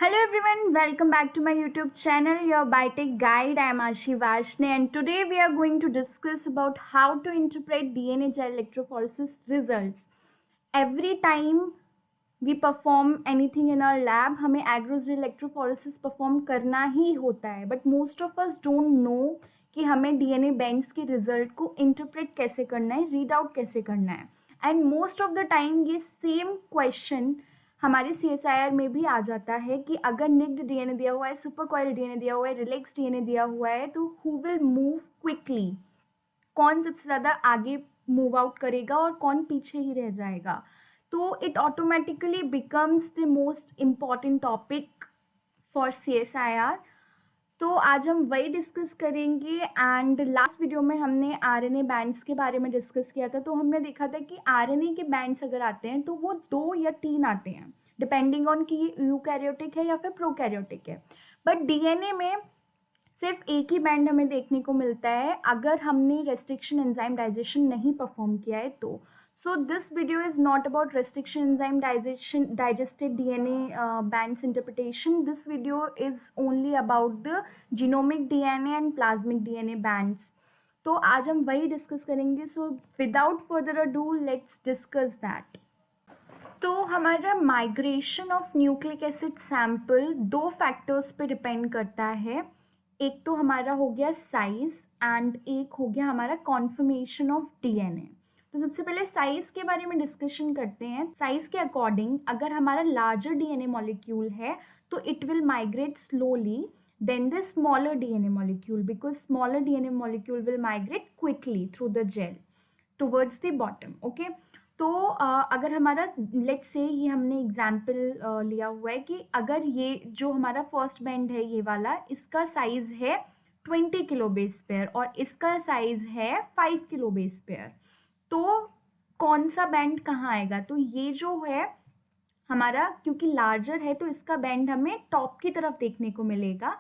Hello everyone, welcome back to my YouTube channel, your Biotech Guide. I am Ashi Varshne and today we are going to discuss about how to interpret DNA gel electrophoresis results. Every time we perform anything in our lab, हमें agrogel electrophoresis perform करना ही होता है, but most of us don't know कि हमें DNA bands के result को interpret कैसे करना है, read out कैसे करना है. And most of the time ये same question हमारे CSIR में भी आ जाता है कि अगर निक्ड डीएनए दिया हुआ है, सुपर कॉइल डीएनए दिया हुआ है, रिलैक्स डीएनए दिया हुआ है, तो हु विल मूव क्विकली, कौन सबसे ज़्यादा आगे मूव आउट करेगा और कौन पीछे ही रह जाएगा. तो it automatically becomes the most important topic for CSIR. तो आज हम वही डिस्कस करेंगे. एंड लास्ट वीडियो में हमने आरएनए बैंड्स के बारे में डिस्कस किया था. तो हमने देखा था कि आरएनए के बैंड्स अगर आते हैं तो वो 2 या 3 आते हैं, डिपेंडिंग ऑन कि ये यूकैरियोटिक है या फिर प्रोकैरियोटिक है. बट डीएनए में सिर्फ एक ही बैंड हमें देखने को मिलता है अगर हमने रेस्ट्रिक्शन एंजाइम डाइजेशन नहीं परफॉर्म किया है तो. So this video is not about restriction enzyme digested DNA bands interpretation. This video is only about the genomic DNA and plasmic DNA bands. तो आज हम वही डिस्कस करेंगे. So without further ado, let's discuss that. तो हमारा migration of nucleic acid sample 2 factors पे depend करता है. एक तो हमारा हो गया साइज एंड एक हो गया हमारा कॉन्फर्मेशन ऑफ डीएनए. तो सबसे पहले साइज के बारे में डिस्कशन करते हैं. साइज के अकॉर्डिंग अगर हमारा लार्जर डीएनए मॉलिक्यूल है तो it will migrate slowly then the smaller DNA molecule, because smaller DNA molecule will migrate quickly through the gel towards the bottom. Okay, तो अगर हमारा लेट्स से ये हमने एग्जाम्पल लिया हुआ है कि अगर ये जो हमारा फर्स्ट बैंड है ये वाला, इसका साइज है 20 किलो बेस पेयर और इसका साइज है 5 किलो बेस पेयर, तो कौन सा बैंड कहाँ आएगा? तो ये जो है हमारा क्योंकि लार्जर है तो इसका बैंड हमें टॉप की तरफ देखने को मिलेगा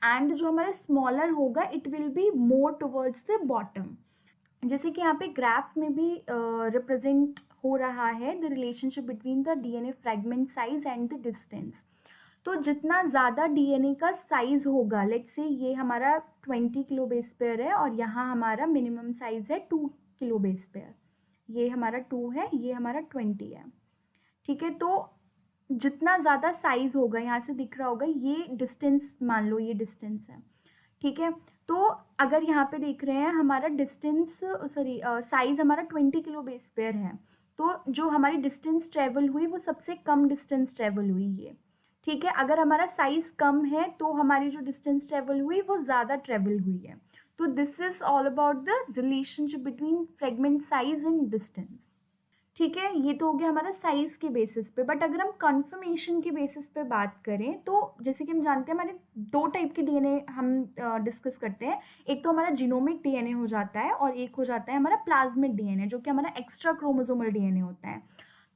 एंड जो हमारा स्मॉलर होगा it will be more towards the bottom. जैसे कि यहाँ पे ग्राफ में भी रिप्रेजेंट हो रहा है the relationship between the DNA fragment size and the distance. तो जितना ज़्यादा डीएनए का साइज होगा, लेट्स से ये हमारा 20 किलो बेस पेयर है और यहाँ हमारा मिनिमम साइज है 2 किलो बेस पेयर. ये हमारा 2 है, ये हमारा 20 है. ठीक है, तो जितना ज़्यादा साइज होगा, यहाँ से दिख रहा होगा ये डिस्टेंस, मान लो ये डिस्टेंस है. ठीक है, तो अगर यहाँ पे देख रहे हैं हमारा डिस्टेंस साइज हमारा 20 किलो बेस पेयर है, तो जो हमारी डिस्टेंस ट्रेवल हुई वो सबसे कम डिस्टेंस ट्रेवल हुई है. ठीक है, अगर हमारा साइज कम है तो हमारी जो डिस्टेंस ट्रेवल हुई वो ज़्यादा ट्रेवल हुई है. तो this is all about the relationship between fragment size and distance. ठीक है, ये तो हो गया हमारा साइज के बेसिस पे. बट अगर हम कन्फर्मेशन के बेसिस पे बात करें तो जैसे कि हम जानते हैं हमारे 2 टाइप के डीएनए हम डिस्कस करते हैं. एक तो हमारा जीनोमिक डीएनए हो जाता है और एक हो जाता है हमारा प्लाज्मिक डीएनए, जो कि हमारा एक्स्ट्रा क्रोमोसोमल डीएनए होता है.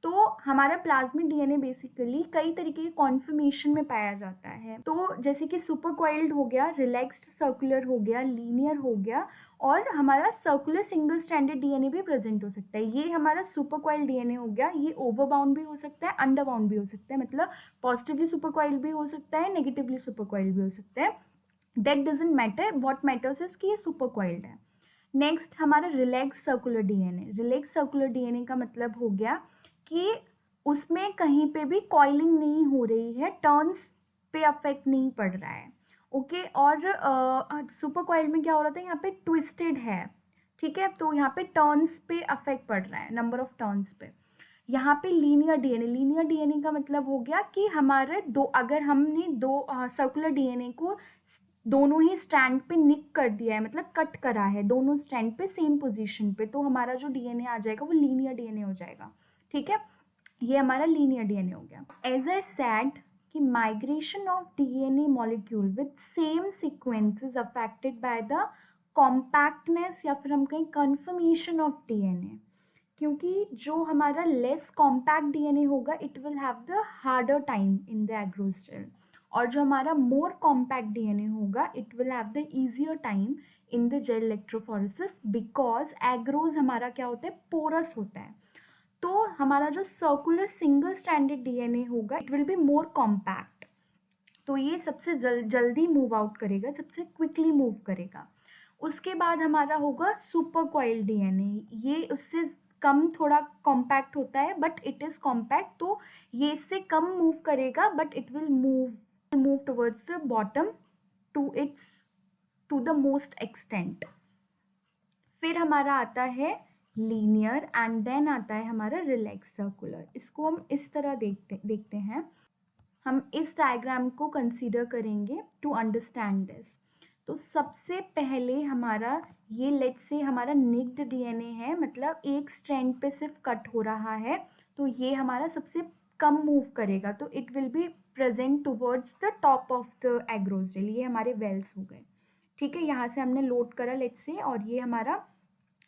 तो हमारा प्लाज्मिक डीएनए बेसिकली कई तरीके के कॉन्फर्मेशन में पाया जाता है. तो जैसे कि सुपर कॉइल्ड हो गया, रिलैक्स्ड सर्कुलर हो गया, लीनियर हो गया, और हमारा सर्कुलर सिंगल स्ट्रैंडेड डीएनए भी प्रेजेंट हो सकता है. ये हमारा सुपर कॉइल्ड डीएनए हो गया. ये ओवरबाउंड भी हो सकता है, अंडरबाउंड भी हो सकता है, मतलब पॉजिटिवली सुपर कॉइल्ड भी हो सकता है, नेगेटिवली सुपर कॉइल्ड भी हो सकता है. That doesn't matter, what matters is कि ये सुपर कॉइल्ड है. नेक्स्ट हमारा relax circular DNA. Relax circular DNA का मतलब हो गया कि उसमें कहीं पे भी कॉइलिंग नहीं हो रही है, टर्न्स पे अफेक्ट नहीं पड़ रहा है. ओके, और सुपर कॉइल में क्या हो रहा था, यहाँ पे ट्विस्टेड है. ठीक है, तो यहाँ पे टर्न्स पे अफेक्ट पड़ रहा है, नंबर ऑफ टर्न्स पे. यहाँ पे लीनियर डीएनए. लीनियर डीएनए का मतलब हो गया कि हमारे अगर हमने 2 सर्कुलर डीएनए को दोनों ही स्ट्रैंड पे निक कर दिया है, मतलब कट करा है दोनों स्ट्रैंड पे सेम पोजीशन पे, तो हमारा जो डीएनए आ जाएगा वो लीनियर डीएनए हो जाएगा. ठीक है, ये हमारा लीनियर डीएनए हो गया. एज आई सेड कि migration of DNA molecule with same sequence is affected by the compactness या फिर हम कहें कन्फर्मेशन ऑफ डीएनए. क्योंकि जो हमारा लेस कॉम्पैक्ट डीएनए होगा it will have the harder time in the agarose gel, और जो हमारा मोर कॉम्पैक्ट डीएनए होगा it will have the easier time in the gel electrophoresis, because agarose हमारा क्या होता है, पोरस होता है. तो हमारा जो सर्कुलर सिंगल स्ट्रैंडेड डीएनए होगा it will be more compact. ये सबसे जल्दी मूव आउट करेगा, सबसे क्विकली मूव करेगा। उसके बाद हमारा होगा सुपर कॉइल डीएनए। ये उससे कम थोड़ा कॉम्पैक्ट होता है, बट इट इज़ कॉम्पैक्ट, तो ये इससे कम मूव करेगा, but it will move towards the bottom to the most extent. फिर हमारा आता है लीनियर एंड देन आता है हमारा रिलैक्स सर्कुलर। इसको हम इस तरह देखते हैं। हम इस डायग्राम को कंसीडर करेंगे टू अंडरस्टैंड दिस। तो सबसे पहले हमारा ये लेट्स से हमारा निक्ड डीएनए है, मतलब एक स्ट्रैंड पे सिर्फ कट हो रहा है, तो ये हमारा सबसे कम मूव करेगा, तो it will be present towards the top of the एग्रोजेल। ये हमारे वेल्स हो गए, ठीक है। यहाँ से हमने लोड करा लेट्स से, और ये हमारा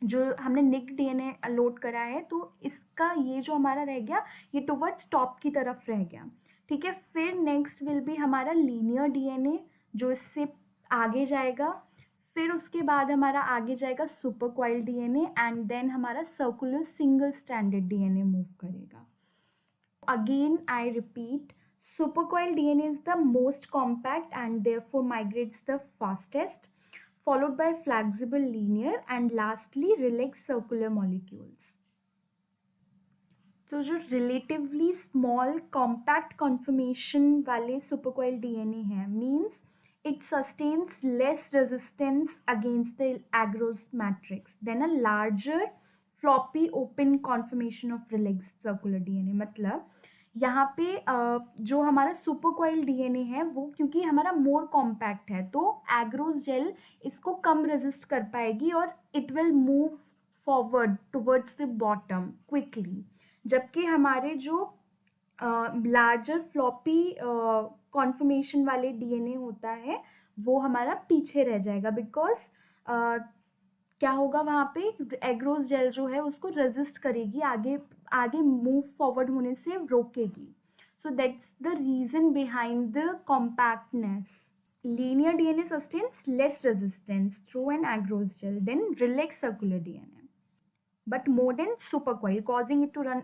जो हमने निक्ड डीएनए लोड करा है, तो इसका ये जो हमारा रह गया ये टुवर्ड्स टॉप की तरफ रह गया, ठीक है। फिर नेक्स्ट विल बी हमारा लीनियर डीएनए जो इससे आगे जाएगा। फिर उसके बाद हमारा आगे जाएगा super coil DNA and then हमारा circular single stranded DNA move करेगा। Again I repeat, super coil DNA is the most compact and therefore migrates the fastest, followed by flexible linear and lastly relaxed circular molecules. तो जो relatively small compact conformation वाले supercoil DNA हैं, means it sustains less resistance against the agarose matrix than a larger floppy open conformation of relaxed circular DNA. मतलब यहाँ पे जो हमारा सुपरकॉइल DNA है वो क्योंकि हमारा मोर कॉम्पैक्ट है, तो एग्रोस जेल इसको कम रेजिस्ट कर पाएगी और it will move forward towards the bottom quickly. जबकि हमारे जो लार्जर फ्लॉपी कॉन्फर्मेशन वाले डीएनए होता है वो हमारा पीछे रह जाएगा, बिकॉज क्या होगा वहाँ पे एग्रोस जेल जो है उसको रेजिस्ट करेगी, आगे मूव फॉरवर्ड होने से रोकेगी। So that's the reason behind the compactness. Linear DNA sustains less resistance through an agarose gel then relax circular DNA, but more than supercoil, causing it to run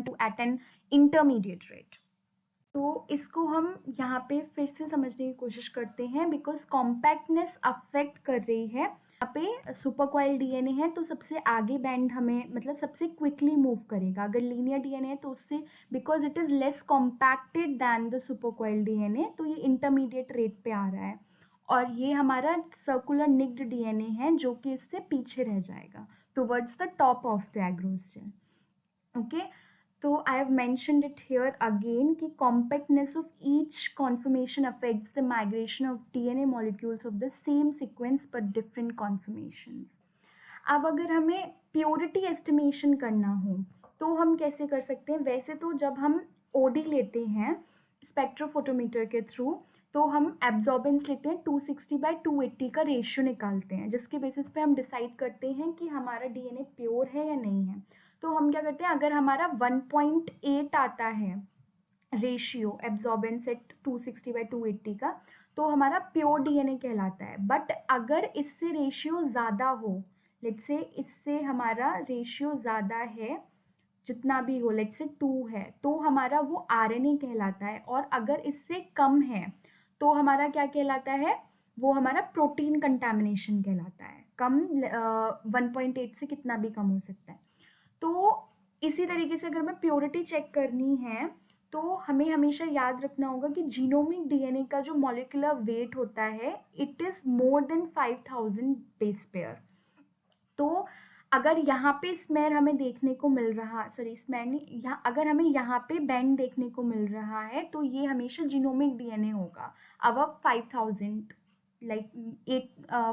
to at an intermediate rate. तो इसको हम यहाँ पे फिर से समझने की कोशिश करते हैं, बिकॉज कॉम्पैक्टनेस अफेक्ट कर रही है। यहाँ पे सुपरकॉइल डीएनए है तो सबसे आगे बैंड हमें मतलब सबसे क्विकली मूव करेगा। अगर लीनियर डीएनए है तो उससे because it is less compacted than the supercoil DNA, तो ये इंटरमीडिएट रेट पे आ रहा है। और ये हमारा सर्कुलर निक्ड डीएनए है जो कि इससे पीछे रह जाएगा towards the top of the agarose gel. Okay, तो I have mentioned it here again कि compactness of each conformation affects the migration of DNA molecules of the same sequence but different conformations. अब अगर हमें purity estimation करना हो तो हम कैसे कर सकते हैं? वैसे तो जब हम ओडी लेते हैं स्पेक्ट्रोफोटोमीटर के थ्रू, तो हम एब्जॉर्बेंस लेते हैं 260/280 का रेशियो निकालते हैं, जिसके बेसिस पे हम डिसाइड करते हैं कि हमारा डीएनए प्योर है या नहीं है। तो हम क्या करते हैं, अगर हमारा 1.8 आता है रेशियो एब्जॉर्बेंस एट 260/280 का, तो हमारा प्योर डीएनए कहलाता है। बट अगर इससे रेशियो ज़्यादा हो, लेट्स से इससे हमारा रेशियो ज़्यादा है, जितना भी हो, लेट्स से 2 है, तो हमारा वो आरएनए कहलाता है। और अगर इससे कम है तो हमारा क्या कहलाता है? वो हमारा प्रोटीन कंटामिनेशन कहलाता है। कम 1.8 से कितना भी कम हो सकता है। तो इसी तरीके से अगर हमें प्योरिटी चेक करनी है तो हमें हमेशा याद रखना होगा कि जीनोमिक डीएनए का जो मॉलिक्यूलर वेट होता है it is more than 5000 base pair. तो अगर यहाँ पे स्मेर हमें देखने को मिल रहा, सॉरी स्मेर नहीं, यहाँ अगर हमें यहाँ पे बैंड देखने को मिल रहा है तो ये हमेशा जीनोमिक डीएनए होगा। अब 5000 लाइक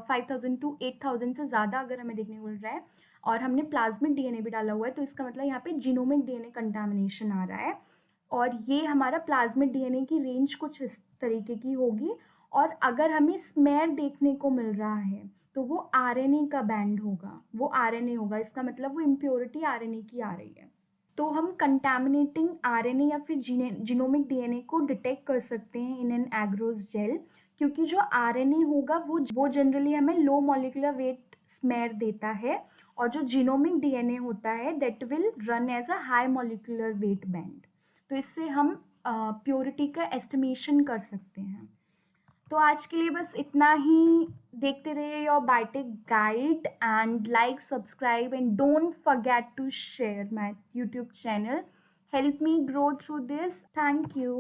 5000 to 8000 से ज़्यादा अगर हमें देखने को मिल रहा है और हमने प्लाज्मिक डीएनए भी डाला हुआ है, तो इसका मतलब यहाँ पे जीनोमिक डीएनए कंटामिनेशन आ रहा है। और ये हमारा प्लाज्मिक डीएनए की रेंज कुछ इस तरीके की होगी। और अगर हमें स्मेर देखने को मिल रहा है तो वो आरएनए का बैंड होगा, वो आरएनए होगा, इसका मतलब वो इम्प्योरिटी आरएनए की आ रही है। तो हम कंटैमिनेटिंग आरएनए या फिर जीनोमिक डीएनए को डिटेक्ट कर सकते हैं इन एन एग्रोस जेल, क्योंकि जो आरएनए होगा वो जनरली हमें लो मॉलिक्यूलर वेट स्मेर देता है, और जो जीनोमिक डीएनए होता है that will run as a high molecular weight band. तो इससे हम प्योरिटी का एस्टिमेशन कर सकते हैं। तो आज के लिए बस इतना ही। देखते रहिए your biotech guide and like, subscribe and don't forget to share my YouTube channel. Help me grow through this. Thank you.